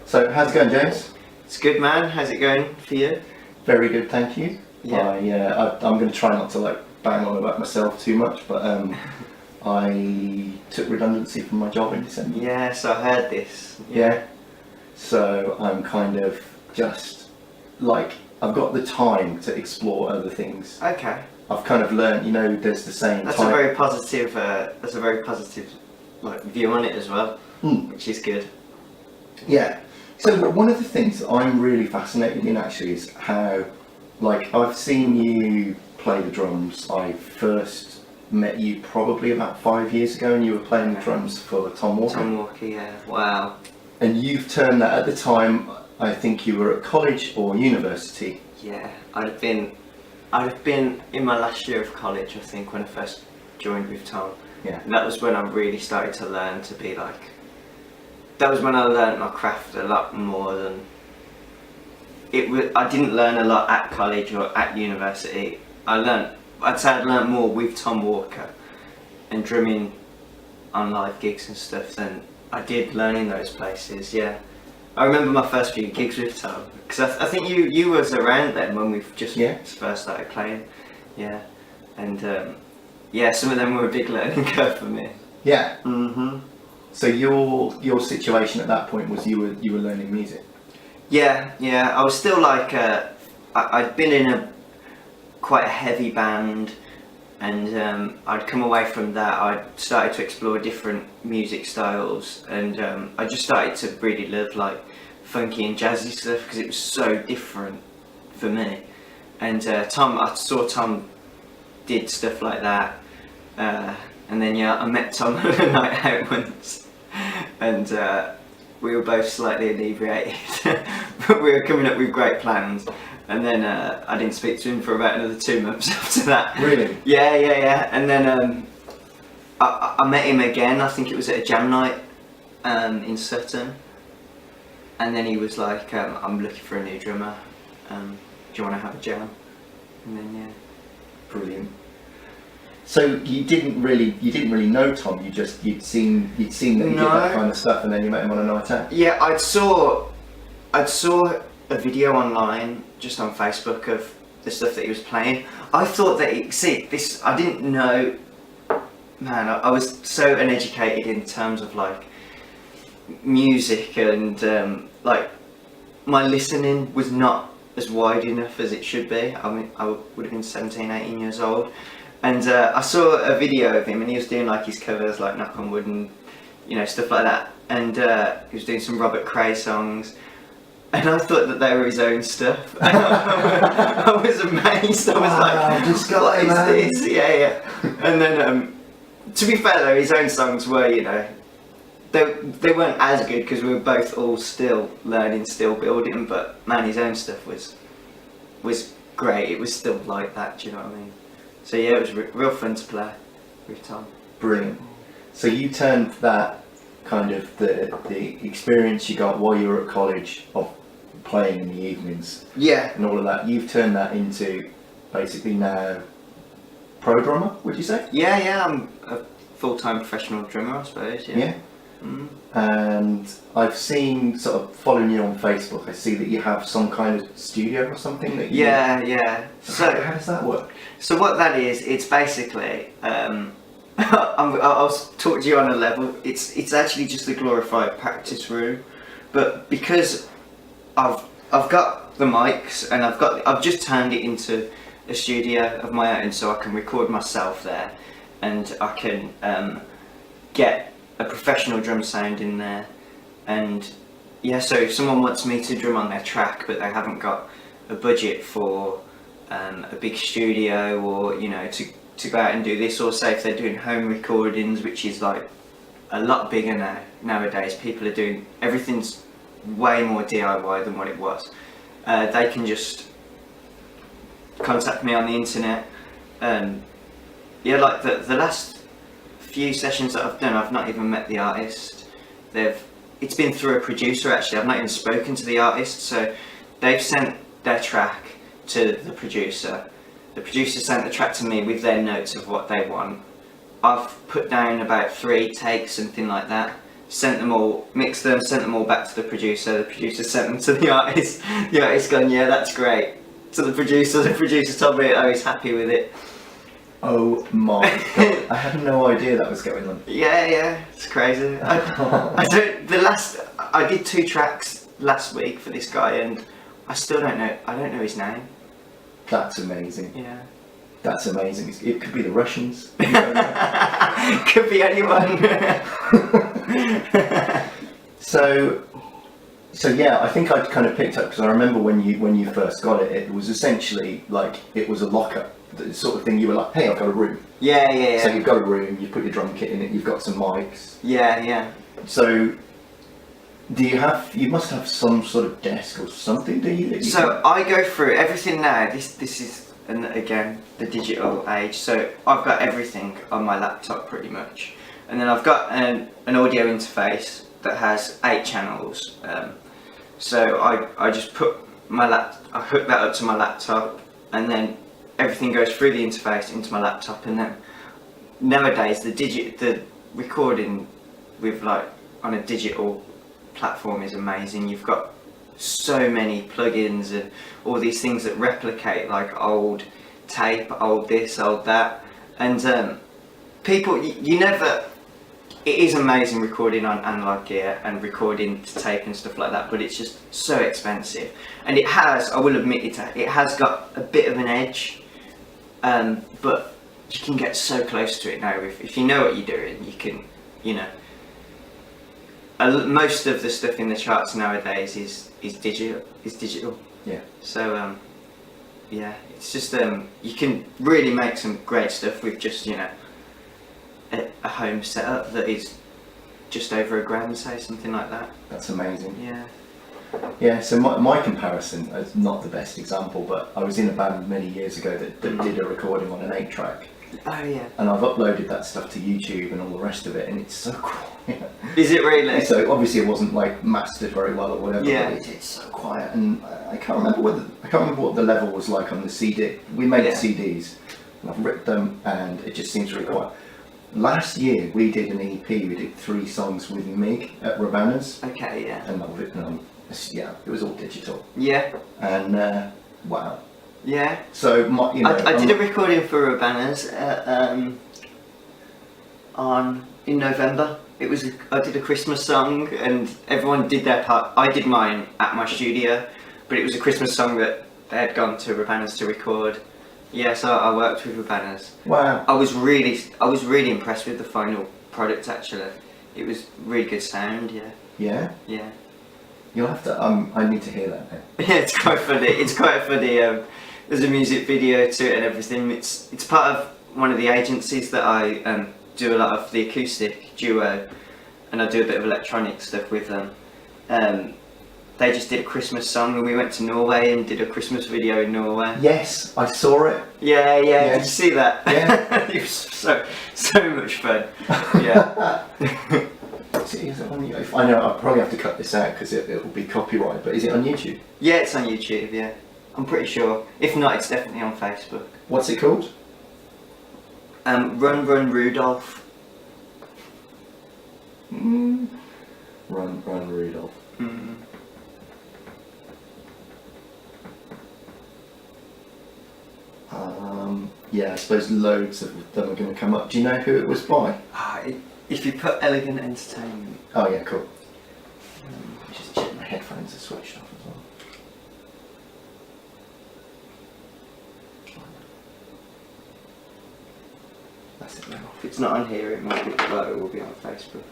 So, how's it going, James? It's good, man. How's it going for you? Very good, thank you. Yeah. I'm going to try not to bang on about myself too much, but I took redundancy from my job in December. Yes, I heard this. Yeah. So I'm kind of just I've got the time to explore other things. Okay. I've kind of learned, there's the saying. That's a very positive. That's a very positive view on it as well, which is good. Yeah. So one of the things that I'm really fascinated in actually is how, I've seen you play the drums. I first met you probably about 5 years ago, and you were playing the drums for Tom Walker. Tom Walker, yeah. Wow. And you've turned that, at the time, I think you were at college or university. Yeah, I'd have been in my last year of college, I think, when I first joined with Tom. Yeah. And that was when I really started to learn to be that was when I learned my craft a lot more than I didn't learn a lot at college or at university. I'd say I'd learned more with Tom Walker and drumming on live gigs and stuff than I did learning those places. Yeah, I remember my first few gigs with Tom because I think you was around then when we just first started playing. Yeah, and some of them were a big learning curve for me. Yeah. Mhm. So your situation at that point was you were learning music. Yeah. I was still I'd been in quite a heavy band, and I'd come away from that. I'd started to explore different music styles, and I just started to really love funky and jazzy stuff because it was so different for me. And I saw Tom did stuff like that, and then I met Tom on a night out once. And we were both slightly inebriated, but we were coming up with great plans. And then I didn't speak to him for about another 2 months after that. Really? Yeah. And then I met him again. I think it was at a jam night in Sutton. And then he was like, "I'm looking for a new drummer. Do you want to have a jam?" And then Brilliant. So you didn't really know Tom. You'd seen that he did that kind of stuff, and then you met him on a night out. Yeah, I saw a video online, just on Facebook, of the stuff that he was playing. I thought that I didn't know. Man, I was so uneducated in terms of music, and my listening was not as wide enough as it should be. I mean, I would have been 17, 18 years old. And I saw a video of him, and he was doing his covers, Knock on Wood and stuff like that. And he was doing some Robert Cray songs, and I thought that they were his own stuff. I was amazed. I was "What is this?" Yeah. And then, to be fair though, his own songs were, they weren't as good because we were both all still learning, still building. But man, his own stuff was great. It was still like that. Do you know what I mean? So yeah, it was real fun to play with Tom. Brilliant. So you turned that kind of the experience you got while you were at college of playing in the evenings, and all of that, you've turned that into basically now pro drummer, would you say? Yeah, I'm a full-time professional drummer, I suppose. Yeah. Mm. And I've seen, sort of following you on Facebook, I see that you have some kind of studio or something that you... Yeah. So how does that work? So what that is, it's basically, I'll talk to you on a level, it's actually just a glorified practice room, but because I've got the mics, and I've just turned it into a studio of my own, so I can record myself there, and I can get a professional drum sound in there. And so if someone wants me to drum on their track but they haven't got a budget for a big studio, or to go out and do this, or say if they're doing home recordings, which is a lot bigger nowadays, people are doing everything's way more DIY than what it was. They can just contact me on the internet. The last few sessions that I've done, I've not even met the artist. It's been through a producer actually. I've not even spoken to the artist. So they've sent their track to the producer. The producer sent the track to me with their notes of what they want. I've put down about 3 takes, something like that, sent them all, mixed them, sent them all back to the producer sent them to the artist. The artist gone, yeah, that's great. To the producer told me I was happy with it. Oh my god, I had no idea that was going on. Yeah, it's crazy. I did 2 tracks last week for this guy, and I don't know his name. That's amazing. Yeah. That's amazing. It could be the Russians. Could be anyone. So yeah, I think I'd kind of picked up, because I remember when you first got it, it was essentially like it was a locker, the sort of thing. You were like, hey, I've got a room. Yeah. So you've got a room, you put your drum kit in it, you've got some mics. Yeah. So you must have some sort of desk or something, do you? So I go through everything now. This is, and again, the digital age. So I've got everything on my laptop pretty much, and then I've got an audio interface that has 8 channels. So I just put I hook that up to my laptop, and then everything goes through the interface into my laptop. And then nowadays the recording with like on a digital platform is amazing. You've got so many plugins and all these things that replicate like old tape, old this, old that, and people, you never. It is amazing recording on analog gear and recording to tape and stuff like that, but it's just so expensive. And it has, I will admit it has got a bit of an edge, but you can get so close to it now. If you know what you're doing, you can, most of the stuff in the charts nowadays is digital. Yeah. So yeah, it's just you can really make some great stuff with just a home setup that is just over $1,000, say, something like that. That's amazing. Yeah. So my comparison is not the best example, but I was in a band many years ago that did a recording on an 8-track. Oh yeah. And I've uploaded that stuff to YouTube and all the rest of it, and it's so quiet. Is it really? So obviously it wasn't like mastered very well or whatever. Yeah. But it's so quiet, and I can't remember what the level was like on the CD. We made CDs, and I've ripped them, and it just seems really quiet. Last year we did an EP. We did 3 songs with Mig at Ravana's. Okay. Yeah. And it was all digital. Yeah. And wow. Yeah. So I did a recording for Ravana's in November. I did a Christmas song, and everyone did their part. I did mine at my studio, but it was a Christmas song that they had gone to Ravana's to record. Yeah, so I worked with Ravana's. Wow. I was really impressed with the final product. Actually, it was really good sound. Yeah. Yeah. Yeah. You'll have to. I need to hear that now. Yeah, it's quite funny. It's quite funny. There's a music video to it and everything. It's part of one of the agencies that I do a lot of the acoustic duo, and I do a bit of electronic stuff with them. They just did a Christmas song, and we went to Norway and did a Christmas video in Norway. Yes, I saw it. Yeah. Did you see that? Yeah. It was so much fun. Yeah. Is it on YouTube? I know I'll probably have to cut this out because it will be copyright. But is it on YouTube? Yeah, it's on YouTube. Yeah, I'm pretty sure. If not, it's definitely on Facebook. What's it called? Run Rudolph. Run Rudolph. Mm. Yeah, I suppose loads of them are going to come up. Do you know who it was by? If you put Elegant Entertainment. Oh yeah, cool. Just check my headphones are switched off as well. That's it now. If it's not on here, it might be. Well, it will be on Facebook.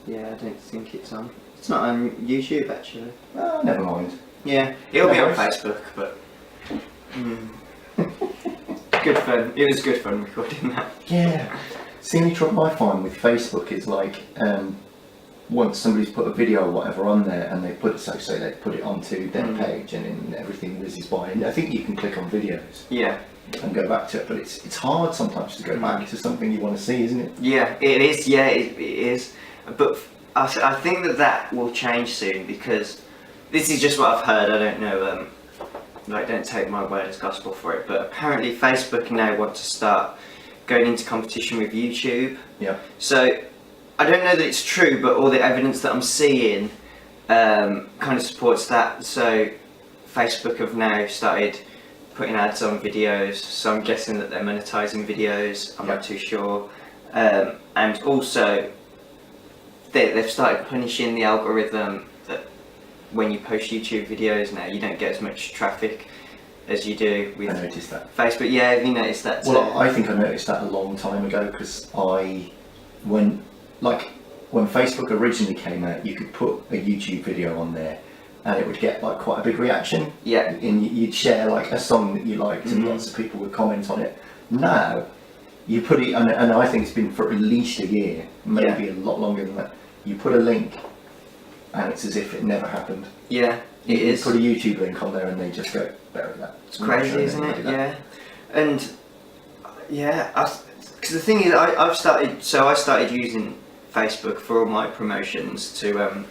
Yeah, I don't think it's on. It's not on YouTube actually. Oh, never mind. Yeah, it'll be on worries. Facebook, but. Good fun. It was good fun recording that. Yeah. See, the trouble I find with Facebook is like, once somebody's put a video or whatever on there, and they put it onto their page, and then everything whizzes by. And I think you can click on videos. Yeah. And go back to it, but it's hard sometimes to go back to something you want to see, isn't it? Yeah, it is. Yeah, it is. But I think that will change soon, because this is just what I've heard. I don't know. Don't take my word as gospel for it, but apparently Facebook now want to start going into competition with YouTube. Yeah. So I don't know that it's true, but all the evidence that I'm seeing kind of supports that. So Facebook have now started putting ads on videos, so I'm guessing that they're monetizing videos. I'm not too sure. And also, they've started punishing the algorithm that when you post YouTube videos now, you don't get as much traffic as you do with I noticed that. Facebook. Yeah, have you noticed that too? Well, I think I noticed that a long time ago because when Facebook originally came out, you could put a YouTube video on there and it would get like quite a big reaction. Yeah. And you'd share like a song that you liked and lots of people would comment on it. Now, you put it, and I think it's been for at least a year, maybe a lot longer than that. You put a link and it's as if it never happened. Yeah, it you is. Put a YouTube link on there and they just go, bury that. It's crazy, isn't it? Yeah. And because the thing is, I started using Facebook for all my promotions to,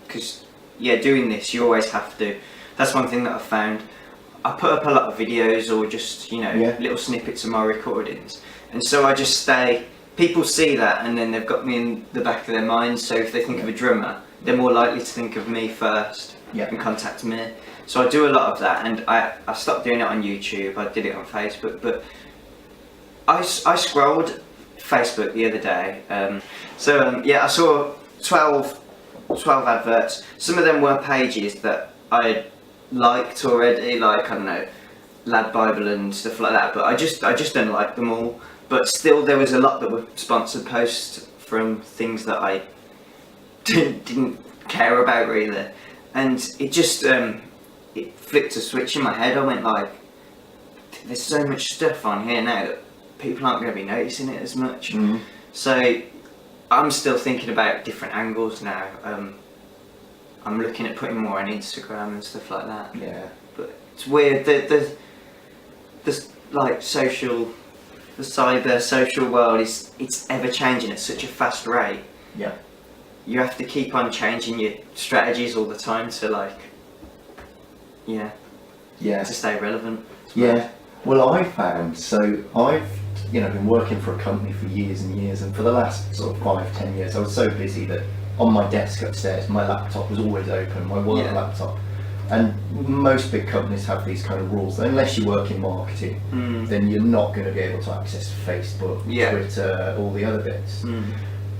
because doing this, you always have to. That's one thing that I've found. I put up a lot of videos or just little snippets of my recordings, and so I just stay. People see that, and then they've got me in the back of their minds. So if they think of a drummer, they're more likely to think of me first and contact me. So I do a lot of that, and I stopped doing it on YouTube. I did it on Facebook, but I scrolled Facebook the other day. I saw 12 adverts. Some of them were pages that I had liked already, like, I don't know, Lad Bible and stuff like that, but I just don't like them all. But still, there was a lot that were sponsored posts from things that I didn't care about really, and it just it flipped a switch in my head. I went like, there's so much stuff on here now that people aren't going to be noticing it as much. So I'm still thinking about different angles now. I'm looking at putting more on Instagram and stuff like that. Yeah. But it's weird that the like the cyber social world it's ever changing at such a fast rate. Yeah. You have to keep on changing your strategies all the time to to stay relevant. Yeah. Well, I've been working for a company for years and years, and for the last sort of 5-10 years I was so busy that on my desk upstairs my laptop was always open, my work laptop. And most big companies have these kind of rules. Unless you work in marketing, then you're not going to be able to access Facebook, Twitter, all the other bits.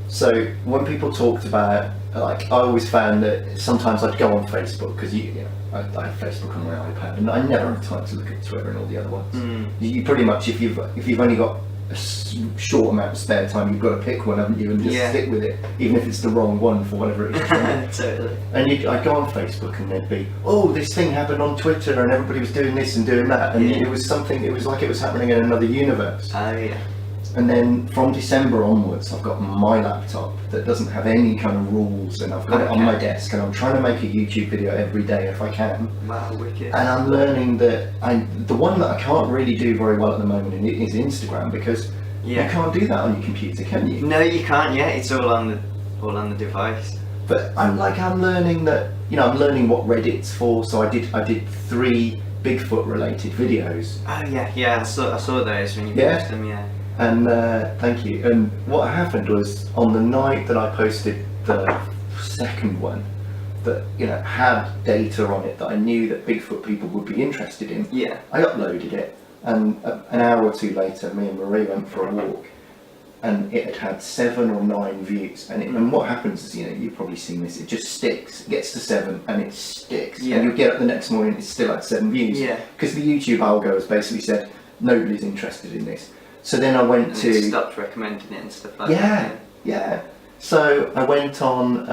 So when people talked about, like, I always found that sometimes I'd go on Facebook because I have Facebook on my iPad, and I never have time to look at Twitter and all the other ones. You pretty much, if you've only got a short amount of spare time, you've got to pick one, haven't you, and just stick with it, even if it's the wrong one for whatever it is. Totally. And I'd go on Facebook and there'd be, this thing happened on Twitter and everybody was doing this and doing that, and it was like it was happening in another universe. Oh yeah. And then from December onwards, I've got my laptop that doesn't have any kind of rules, and I've got it on my desk, and I'm trying to make a YouTube video every day if I can. Wow, wicked. And I'm learning that the one that I can't really do very well at the moment is Instagram, because you can't do that on your computer, can you? No, you can't. Yeah, it's all on the device. But I'm learning that I'm learning what Reddit's for. So I did 3 Bigfoot related videos. Oh yeah, I saw those when you posted them. Yeah. And thank you. And what happened was, on the night that I posted the second one, that had data on it that I knew that Bigfoot people would be interested in. Yeah. I uploaded it, and an hour or 2 later, me and Marie went for a walk, and it had 7 or 9 views. And what happens is, you've probably seen this. It just sticks. It gets to 7, and it sticks. Yeah. And you get up the next morning, it's still at 7 views. Yeah. Because the YouTube algo has basically said nobody's interested in this. So then I went to... stopped recommending it and stuff like that. Yeah. So I went on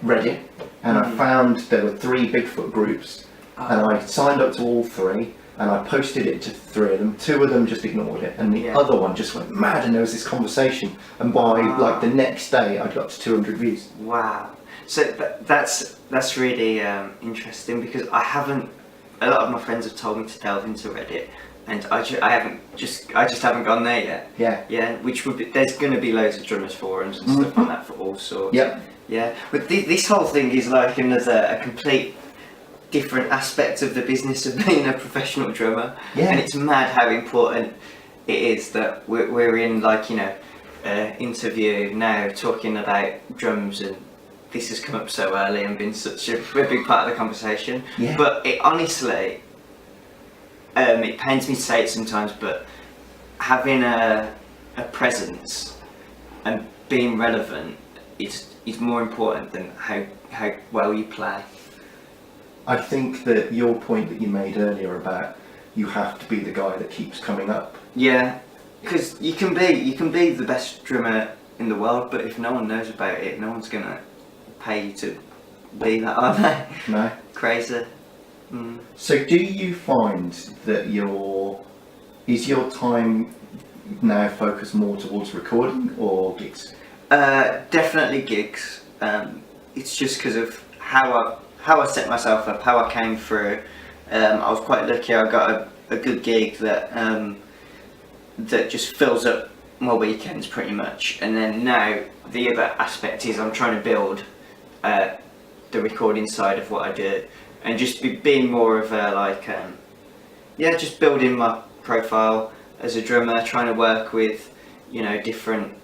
Reddit, and I found there were 3 Bigfoot groups, and I signed up to all 3, and I posted it to 3 of them. 2 of them just ignored it, and the other one just went mad, and there was this conversation, and by like the next day I got to 200 views. Wow. So that's really interesting, because a lot of my friends have told me to delve into Reddit, and I just haven't gone there yet. Yeah. Which would be, there's going to be loads of drummers forums and stuff like that for all sorts. Yep. Yeah. But this whole thing is like a complete different aspect of the business of being a professional drummer. Yeah. And it's mad how important it is that we're in, like, interview now talking about drums, and this has come up so early and been such a big part of the conversation. Yeah. But it honestly, it pains me to say it sometimes, but having a presence and being relevant is more important than how well you play. I think that your point that you made earlier about you have to be the guy that keeps coming up. Yeah, because you can be the best drummer in the world, but if no one knows about it, no one's gonna pay you to be that, are they? No. Crazy. Mm. So do you find that is your time now focused more towards recording or gigs? Definitely gigs. It's just because of how I set myself up, how I came through. I was quite lucky. I got a good gig that just fills up my weekends pretty much. And then now the other aspect is I'm trying to build the recording side of what I do, and just being more of a just building my profile as a drummer, trying to work with different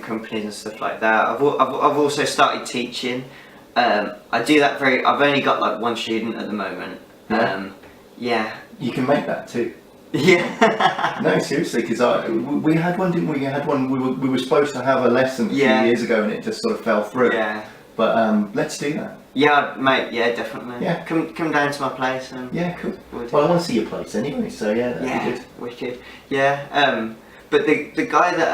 companies and stuff like that. I've also started teaching. I do that I've only got like one student at the moment. Yeah. You can make that too. Yeah. No, seriously, because we had one, didn't we? We had one. We were supposed to have a lesson a few years ago, and it just sort of fell through. Yeah. But let's do that. Yeah, mate. Yeah, definitely. Yeah. Come down to my place. And yeah, cool. Well, I want to see your place anyway. So yeah, that'd be good. Wicked. Yeah. But the guy that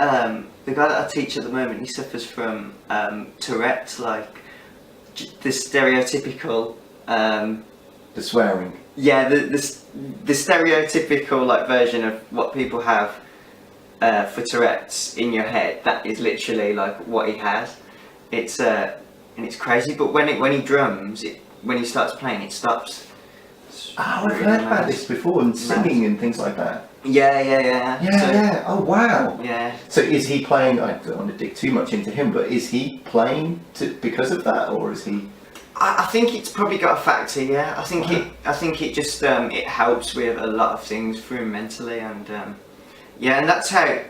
I teach at the moment, he suffers from Tourette's, like the stereotypical. The swearing. Yeah, the stereotypical like version of what people have for Tourette's in your head. That is literally like what he has. It's and it's crazy. But when he drums, when he starts playing, it stops. Oh, I've heard about this before, and singing and things like that. Yeah. Oh wow. Yeah. So is he playing? I don't want to dig too much into him, but is he playing because of that, or is he? I think it's probably got a factor. Yeah. I think it just it helps with a lot of things for him mentally, and and that's how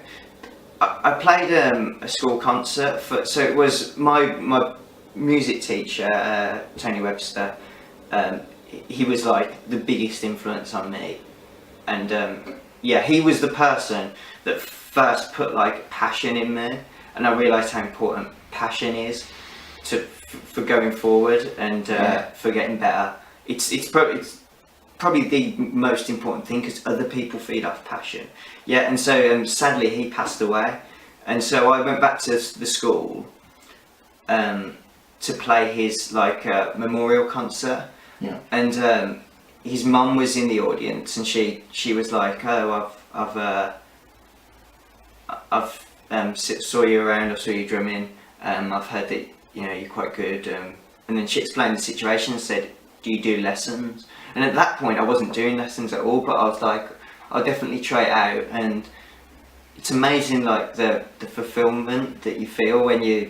I played a school concert for. So it was my music teacher, Tony Webster. He was like the biggest influence on me, and he was the person that first put like passion in me, and I realised how important passion is for going forward and for getting better. It's probably the most important thing, because other people feed off passion. Yeah, and so sadly he passed away, and so I went back to the school to play his memorial concert. Yeah. And his mum was in the audience, and she was like, "Oh, I've saw you around. I saw you drumming. I've heard that you're quite good." And then she explained the situation and said, "Do you do lessons?" And at that point, I wasn't doing lessons at all, but I was like, "I'll definitely try it out." And it's amazing, like the fulfillment that you feel when you're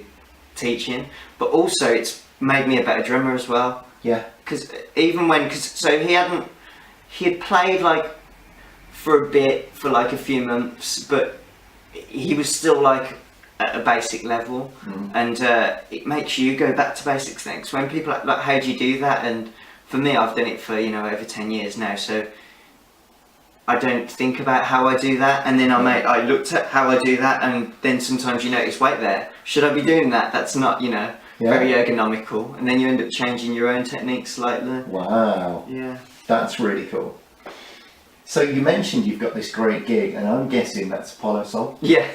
teaching, but also it's made me a better drummer as well. Yeah. Because he had played like for a bit, for like a few months, but he was still like at a basic level, and it makes you go back to basics things. When people are like, how do you do that? And for me, I've done it for over 10 years now, so I don't think about how I do that, and then I looked at how I do that, and then sometimes you notice, wait there, should I be doing that? That's not very ergonomical, and then you end up changing your own techniques slightly. Wow. Yeah. That's really cool. So you mentioned you've got this great gig, and I'm guessing that's Apollo Soul. Yeah.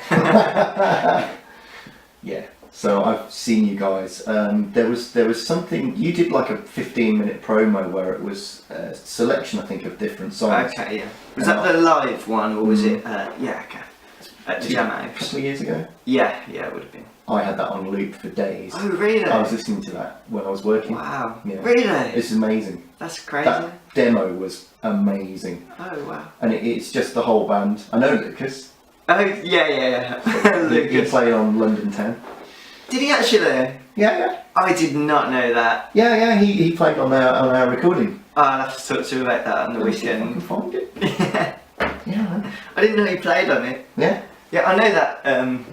Yeah. So I've seen you guys. There was something you did, like a 15-minute promo where it was a selection, I think, of different songs. Okay. Yeah. Was that the live one, or was it? Yeah. Okay. At the Jam House. A couple of years ago. Yeah. Yeah. It would have been. I had that on loop for days. Oh, really? I was listening to that when I was working. Wow. Yeah. Really? It's amazing. That's crazy. That demo was amazing. Oh, wow. And it's just the whole band. I know Lucas. Oh, yeah. Lucas. He played on London Town. Did he actually? Yeah. I did not know that. Yeah. He played on our recording. I'll have to talk to you about that on the weekend. I can find it. Yeah. Yeah. I didn't know he played on it. Yeah. Yeah, I know that.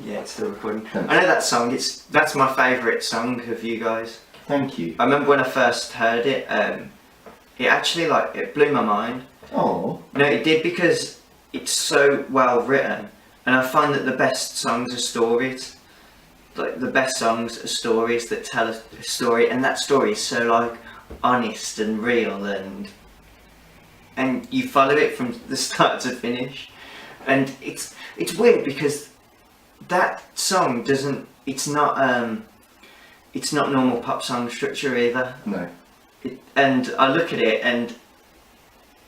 Yeah, it's still recording. Thanks. I know that song. That's my favourite song of you guys. Thank you. I remember when I first heard it. It actually it blew my mind. Oh. No, it did, because it's so well written, and I find that the best songs are stories. Like the best songs are stories that tell a story, and that story is so like honest and real, and you follow it from the start to finish. And it's weird because that song doesn't. It's not normal pop song structure either. No. And I look at it and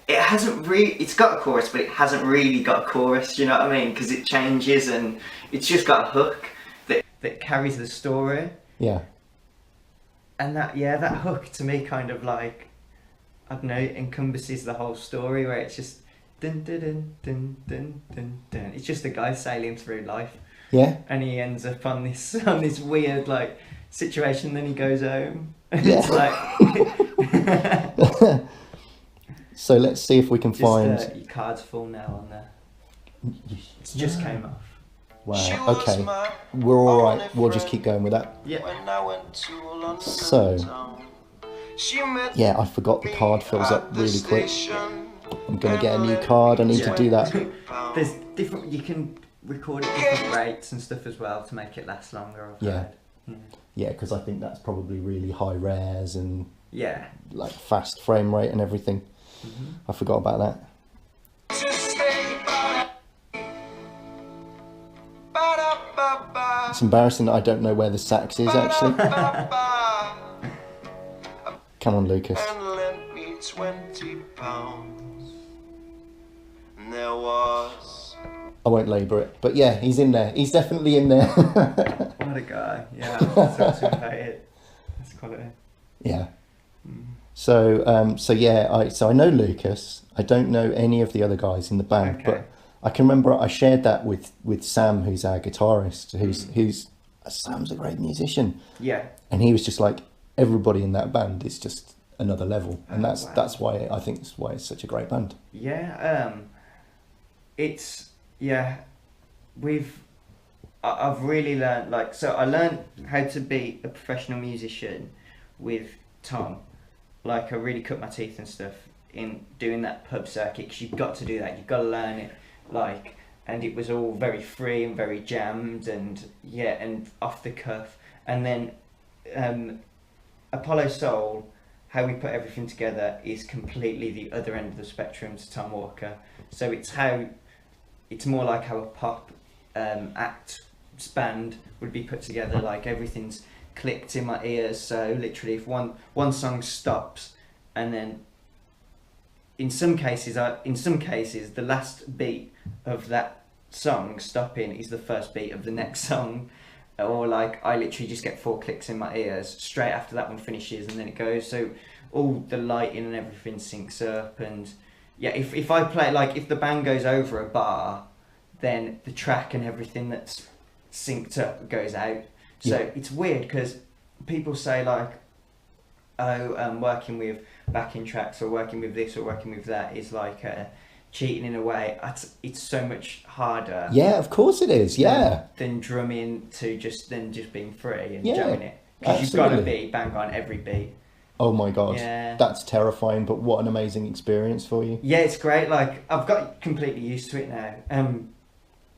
it hasn't really. It's got a chorus, but it hasn't really got a chorus. Do you know what I mean? Because it changes and it's just got a hook that carries the story. Yeah. And that hook to me kind of like, I don't know, encompasses the whole story, where it's just dun dun dun dun dun dun dun. It's just a guy sailing through life. Yeah. And he ends up on this weird like situation. Then he goes home. And Yeah. it's like. So let's see if we can find. Your card's full now on there. It's just came off. Wow. Okay. We're all right. We'll just keep going with that. Yeah. So. Yeah, I forgot the card fills up really quick. I'm gonna get a new card. I need to do that. There's different. You can record at different rates and stuff as well to make it last longer. I've Yeah. heard. Yeah, because I think that's probably really high rares and Yeah. like fast frame rate and everything. Mm-hmm. I forgot about that. It's embarrassing that I don't know where the sax is actually. Come on, Lucas. I won't labour it, but yeah, he's in there. He's definitely in there. What a guy. Yeah. That's it. That's quality. Yeah. So I know Lucas. I don't know any of the other guys in the band, Okay. but I can remember I shared that with Sam, who's our guitarist, who's Sam's a great musician. Yeah. And he was just like, everybody in that band is just another level, and Wow. that's why I think it's why it's such a great band. Yeah. I've really learned, I learned how to be a professional musician with Tom. Like, I really cut my teeth and stuff in doing that pub circuit, because you've got to do that. You've got to learn it, and it was all very free and very jammed and off the cuff. And then Apollo Soul, how we put everything together, is completely the other end of the spectrum to Tom Walker. So it's more like how a pop act band would be put together. Like, everything's clicked in my ears. So literally, if one song stops, and then in some cases the last beat of that song stopping is the first beat of the next song, or like I literally just get 4 clicks in my ears straight after that one finishes, and then it goes. So all the lighting and everything syncs up, and yeah, if I play, like, if the band goes over a bar, then the track and everything that's synced up goes out. So Yeah. it's weird, because people say like, oh, working with backing tracks or working with this or working with that is like cheating in a way. It's so much harder. Yeah, of course it is. Yeah. Than drumming to just being free and Yeah, jamming it. Because you've got to absolutely. be bang on every beat. Oh my god. Yeah. That's terrifying, but what an amazing experience for you. Yeah, it's great. Like, I've got completely used to it now.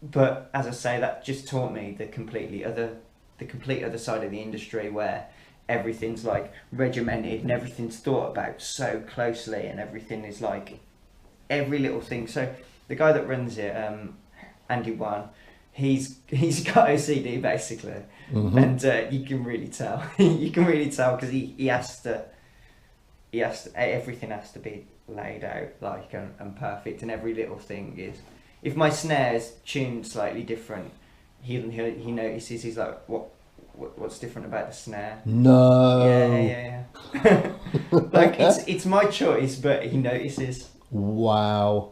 But as I say, that just taught me the complete other side of the industry, where everything's like regimented and everything's thought about so closely, and everything is like every little thing. So the guy that runs it, Andy Wan, he's got OCD basically, Mm-hmm. and you can really tell. You can really tell, because he has to. Everything has to be laid out like and perfect, and every little thing is. If my snare's tuned slightly different, he notices. He's like, what's different about the snare? No. Yeah. Like, it's my choice, but he notices. Wow.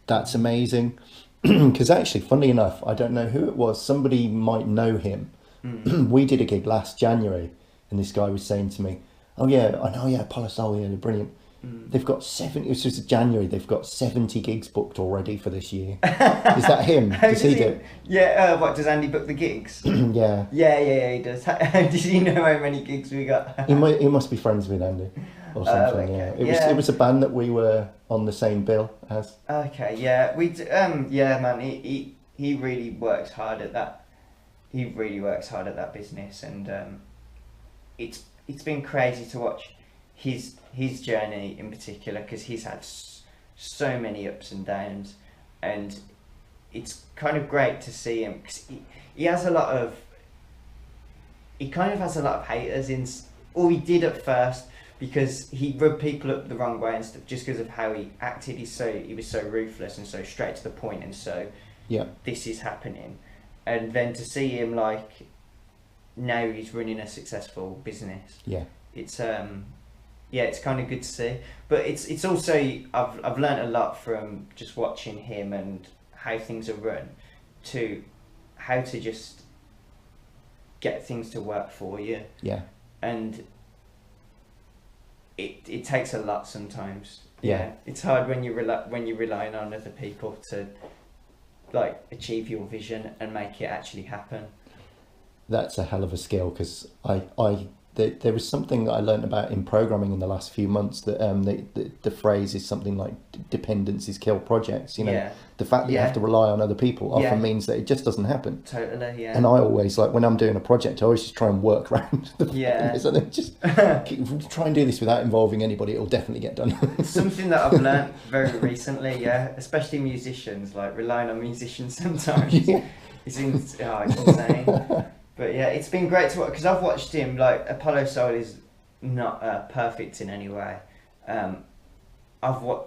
That's amazing. Because actually, funnily enough, I don't know who it was. Somebody might know him. We did a gig last January, and this guy was saying to me, oh yeah, I know, yeah, Apollo Soul, yeah, they're brilliant. they've got 70. It's just January. They've got 70 gigs booked already for this year. Is that him? Does he do it? Yeah. What does Andy book the gigs? Yeah. Yeah. He does. Does he know how many gigs we got? He must be friends with Andy or something. Okay. Yeah. It was a band that we were on the same bill as. Okay. Yeah. Yeah, man. He really works hard at that. He really works hard at that business, and it's been crazy to watch his journey in particular, because he's had so many ups and downs, and it's kind of great to see him, because he has a lot of haters or he did at first, because he rubbed people up the wrong way and stuff, just because of how he acted. He was so ruthless and so straight to the point, and so this is happening. And then to see him, like, now he's running a successful business. Yeah. It's kind of good to see. But it's also, I've learnt a lot from just watching him and how things are run, to how to just get things to work for you. Yeah. And it takes a lot sometimes. Yeah. It's hard when you're relying on other people to, like, achieve your vision and make it actually happen. That's a hell of a skill, because there was something that I learned about in programming in the last few months, that the phrase is something like dependencies kill projects. The fact that you have to rely on other people often means that it just doesn't happen. Totally, yeah. And I always, like, when I'm doing a project, I always just try and work around the so then just try and do this without involving anybody. It'll definitely get done. Something that I've learnt very recently, especially musicians, like, relying on musicians sometimes. It's insane. But yeah, it's been great to watch, because I've watched him. Like, Apollo Soul is not perfect in any way.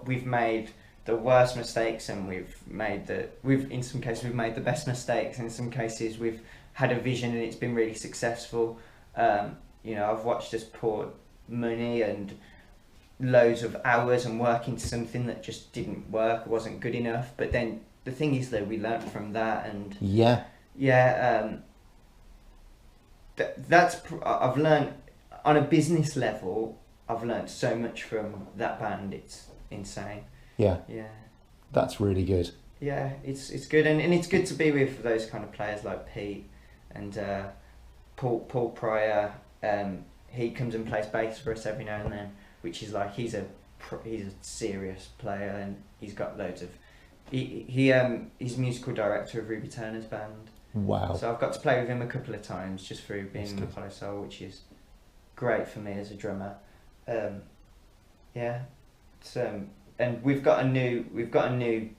We've made the worst mistakes, and in some cases we've made the best mistakes. In some cases we've had a vision and it's been really successful. I've watched us pour money and loads of hours and work into something that just didn't work, wasn't good enough. But then the thing is that we learnt from that, and I've learned on a business level. I've learned so much from that band. It's insane. Yeah. That's really good. Yeah, it's good, and it's good to be with those kind of players like Pete and Paul Pryor. He comes and plays bass for us every now and then, which is like, he's a serious player, and he's got loads of. He's musical director of Ruby Turner's band. Wow. So I've got to play with him a couple of times just through being in Apollo Soul, which is great for me as a drummer. And we've got a new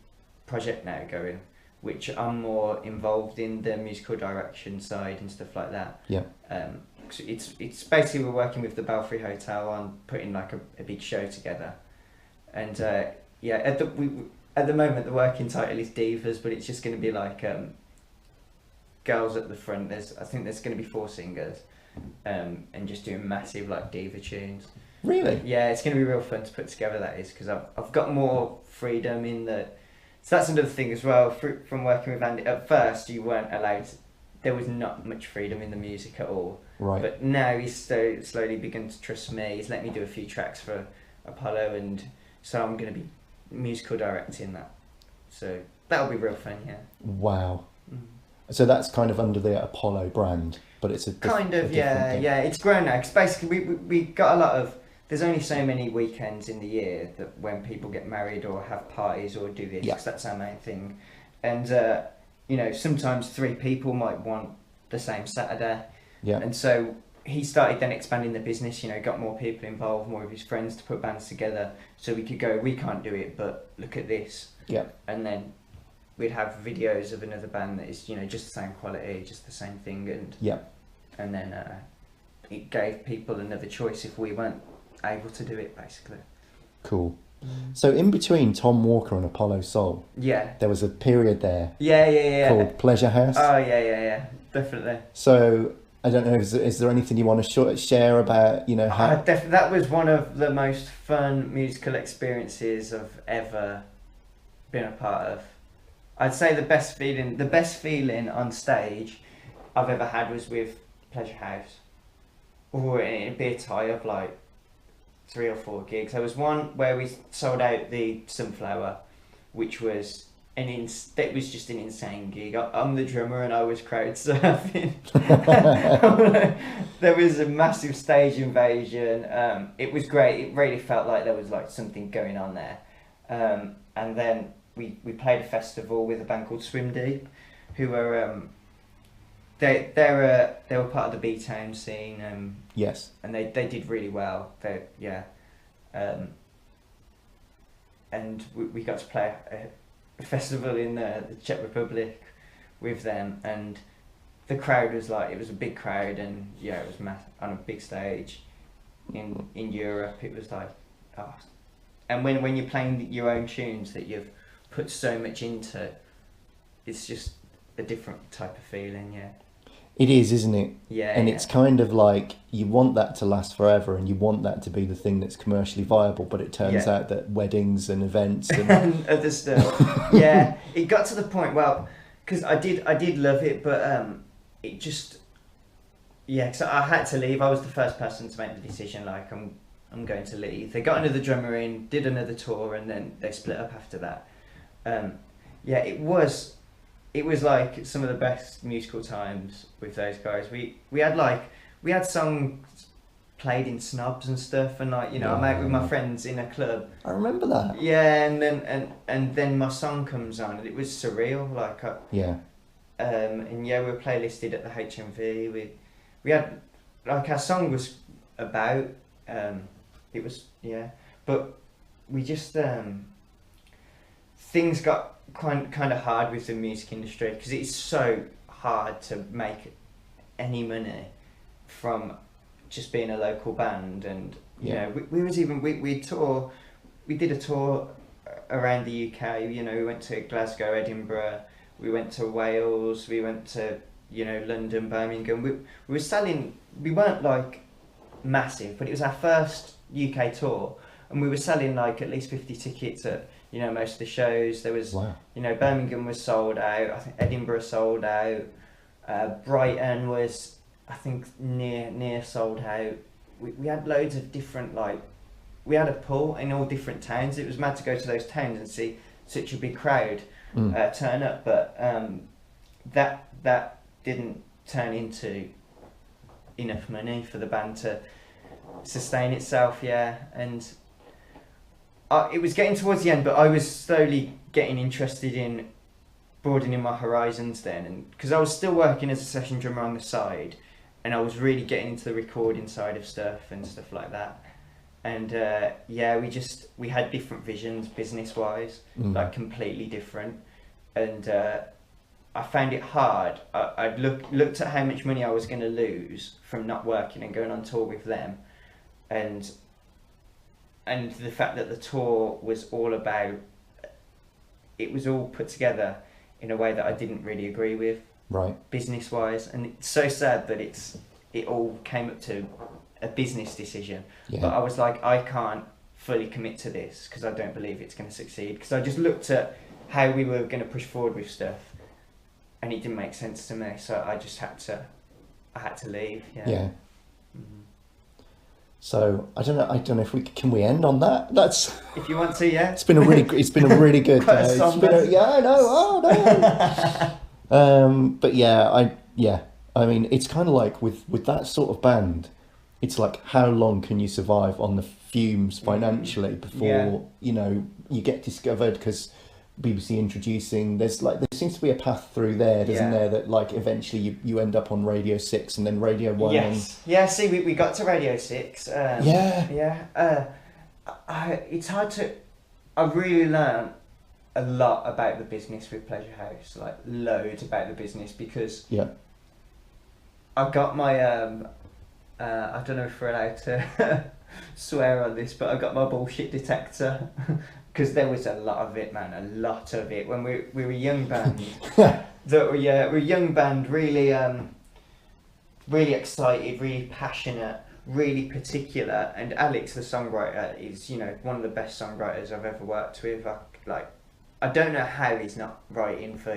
project now going, which I'm more involved in the musical direction side and stuff like that. Yeah. It's basically, we're working with the Belfry Hotel on putting like a big show together, and at the moment the working title is Divas, but it's just going to be like girls at the front. I think there's going to be 4 singers, and just doing massive like diva tunes. Really? Yeah, it's going to be real fun to put together, that is, because I've got more freedom in the. So that's another thing as well. From working with Andy, at first you weren't allowed. There was not much freedom in the music at all. Right. But now he's slowly begun to trust me. He's let me do a few tracks for Apollo, and so I'm going to be musical directing that. So that'll be real fun, yeah. Wow. So that's kind of under the Apollo brand, but it's a kind of, yeah. It's grown now, because basically we got a lot of. There's only so many weekends in the year that when people get married or have parties or do this, because that's our main thing. And sometimes 3 people might want the same Saturday. Yeah. And so he started then expanding the business. Got more people involved, more of his friends to put bands together, so we could go. We can't do it, but look at this. Yeah. And then we'd have videos of another band that is, just the same quality, just the same thing, and then it gave people another choice if we weren't able to do it, basically. Cool. So in between Tom Walker and Apollo Soul, there was a period there. Called Pleasure House. Oh yeah, definitely. So I don't know, is there anything you want to share about how? That was one of the most fun musical experiences I've ever been a part of. I'd say the best feeling on stage I've ever had was with Pleasure House. Or it'd be a tie of like 3 or 4 gigs. There was one where we sold out the Sunflower, which was it was just an insane gig. I'm the drummer and I was crowd surfing. There was a massive stage invasion. It was great. It really felt like there was like something going on there. And then we played a festival with a band called Swim Deep, who were they were part of the B-Town scene. Yes. And they did really well. And we got to play a festival in the Czech Republic with them, and the crowd was like, it was a big crowd, and it was on a big stage in Europe. It was like, oh. And when you're playing your own tunes that you've put so much into, it's just a different type of feeling. It is, isn't it? Yeah. And it's kind of like you want that to last forever, and you want that to be the thing that's commercially viable. But it turns out that weddings and events and other stuff. It got to the point. Well, because I did love it, but it just because I had to leave. I was the first person to make the decision. Like I'm going to leave. They got another drummer in, did another tour, and then they split up after that. It was like some of the best musical times with those guys. We had songs played in snobs and stuff, and I'm out with my friends in a club. I remember that. Yeah, and then my song comes on, and it was surreal. And we were playlisted at the HMV. We had our song was about but we just things got kind of hard with the music industry, because it's so hard to make any money from just being a local band. And we did a tour around the UK. We went to Glasgow, Edinburgh, we went to Wales, we went to London, Birmingham. We were selling, we weren't like massive, but it was our first UK tour, and we were selling like at least 50 tickets at most of the shows. There was Birmingham was sold out, I think Edinburgh sold out, Brighton was I think near sold out. We had loads of different, we had a pull in all different towns. It was mad to go to those towns and see such a big crowd turn up, but that didn't turn into enough money for the band to sustain itself. And it was getting towards the end, but I was slowly getting interested in broadening my horizons then, and because I was still working as a session drummer on the side, and I was really getting into the recording side of stuff and stuff like that. And we had different visions business wise, like completely different. And I found it hard. I'd looked at how much money I was going to lose from not working and going on tour with them, and the fact that the tour was all about, it was all put together in a way that I didn't really agree with, business wise. And it's so sad that it all came up to a business decision. But I was like, I can't fully commit to this because I don't believe it's going to succeed, because I just looked at how we were going to push forward with stuff, and it didn't make sense to me. So I just had to leave. So I don't know if can we end on that? That's if you want to. It's been a really good. I know. Oh no. But I mean, it's kind of like with that sort of band, it's like, how long can you survive on the fumes financially before you get discovered? Because BBC introducing, there seems to be a path through there, doesn't there, that like eventually you end up on Radio 6 and then Radio 1. See, we got to Radio 6. It's hard to, I really learned a lot about the business with Pleasure House, like loads about the business, because I got my I don't know if we're allowed to swear on this, but I got my bullshit detector. Because there was a lot of it, man, a lot of it. When we were a young band, we're a young band, really, really excited, really passionate, really particular. And Alex, the songwriter, is one of the best songwriters I've ever worked with. I don't know how he's not writing for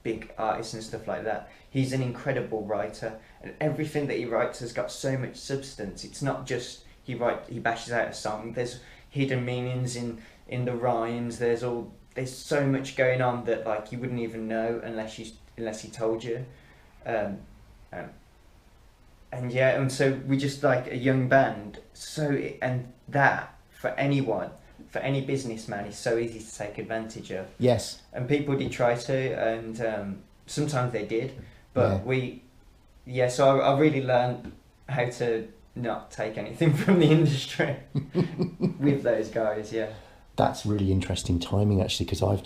big artists and stuff like that. He's an incredible writer, and everything that he writes has got so much substance. It's not just he bashes out a song. There's hidden meanings in the rhymes. There's so much going on that like you wouldn't even know unless he told you. And so we just like a young band. And that for any businessman is so easy to take advantage of. Yes. And people did try to, and sometimes they did, but so I really learned how to not take anything from the industry with those guys. Yeah. That's really interesting timing, actually, because I've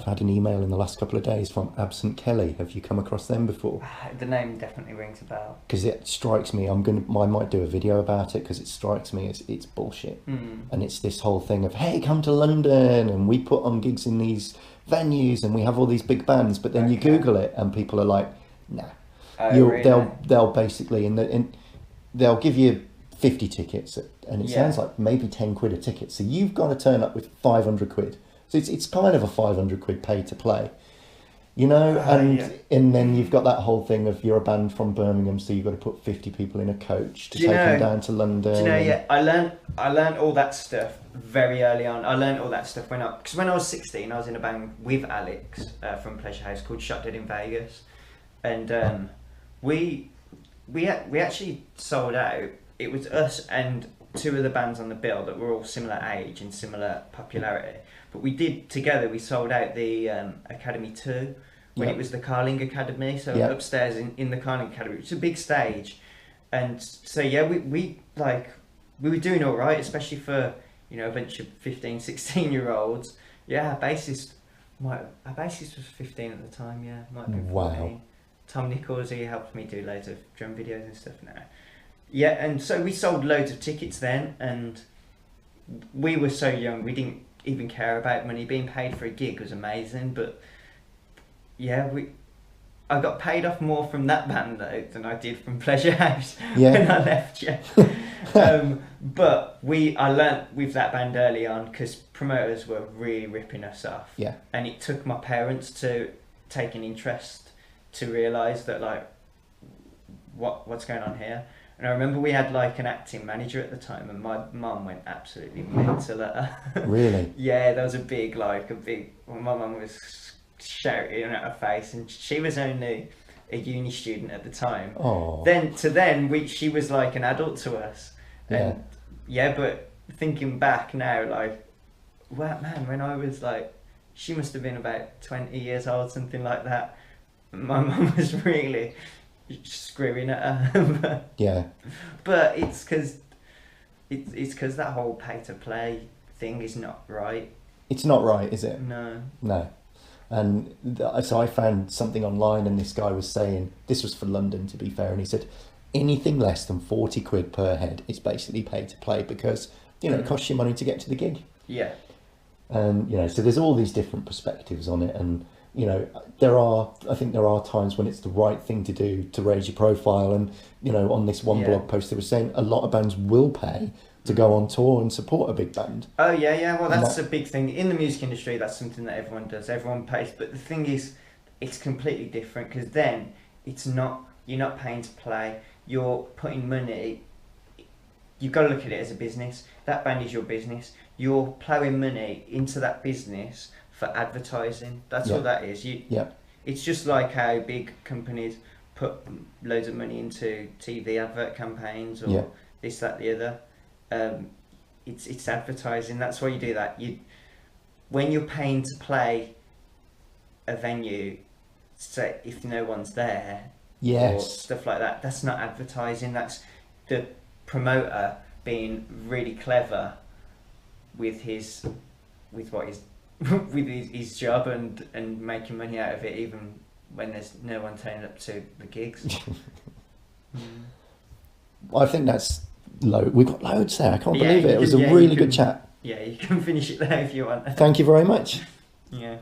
had an email in the last couple of days from Absent Kelly. Have you come across them before? The name definitely rings a bell. Because it strikes me, I might do a video about it, because it strikes me as it's bullshit. And it's this whole thing of, hey, come to London, and we put on gigs in these venues, and we have all these big bands. But then you Google it, and people are like, nah. Really? They'll basically they'll give you 50 tickets, and it sounds like maybe 10 quid a ticket. So you've got to turn up with 500 quid. So it's kind of a 500 quid pay to play, you know. And then you've got that whole thing of you're a band from Birmingham, so you've got to put 50 people in a coach to take them down to London. Do you know? I learned all that stuff very early on. I learned all that stuff when I was 16. I was in a band with Alex from Pleasure House called Shot Dead in Vegas, and we actually sold out. It was us and two other bands on the bill that were all similar age and similar popularity. But we sold out the Academy 2 when it was the Carling Academy. So upstairs in the Carling Academy, it's a big stage. And so, we were doing all right, especially for, a bunch of 15, 16-year-olds. Yeah, our bassist was 15 at the time, might have been 14. Wow. Tom Nichols, he helped me do loads of drum videos and stuff now. Yeah, and so we sold loads of tickets then, and we were so young, we didn't even care about money. Being paid for a gig was amazing, but I got paid off more from that band though than I did from Pleasure House when I left. But I learnt with that band early on because promoters were really ripping us off. Yeah, and it took my parents to take an interest to realise that like what's going on here. And I remember we had like an acting manager at the time, and my mum went absolutely mental at her. Really? Yeah, there was a big. My mum was shouting at her face, and she was only a uni student at the time. Oh. She was like an adult to us. And but thinking back now, like, wow, man, when I was like, she must have been about 20 years old, something like that. My mum was really screaming at her. But it's because that whole pay to play thing is not right. It's not right, is it? No. And so I found something online, and this guy was saying, this was for London to be fair, and he said anything less than 40 quid per head is basically pay to play, because it costs you money to get to the gig. And so there's all these different perspectives on it, and I think there are times when it's the right thing to do to raise your profile. And, on this one blog post, they were saying a lot of bands will pay to go on tour and support a big band. Oh, yeah. Well, that's a big thing. In the music industry, that's something that everyone does. Everyone pays. But the thing is, it's completely different, because then you're not paying to play. You're putting money. You've got to look at it as a business. That band is your business. You're ploughing money into that business for advertising. That's all that is. It's just like how big companies put loads of money into TV advert campaigns or this, that, the other. It's advertising. That's why you do that. When you're paying to play a venue, say if no one's there, or stuff like that, that's not advertising. That's the promoter being really clever with his job and making money out of it, even when there's no one turning up to the gigs. I think that's low. We've got loads there. I can't believe it. It was a really good chat. Yeah, you can finish it there if you want. Thank you very much. Yeah.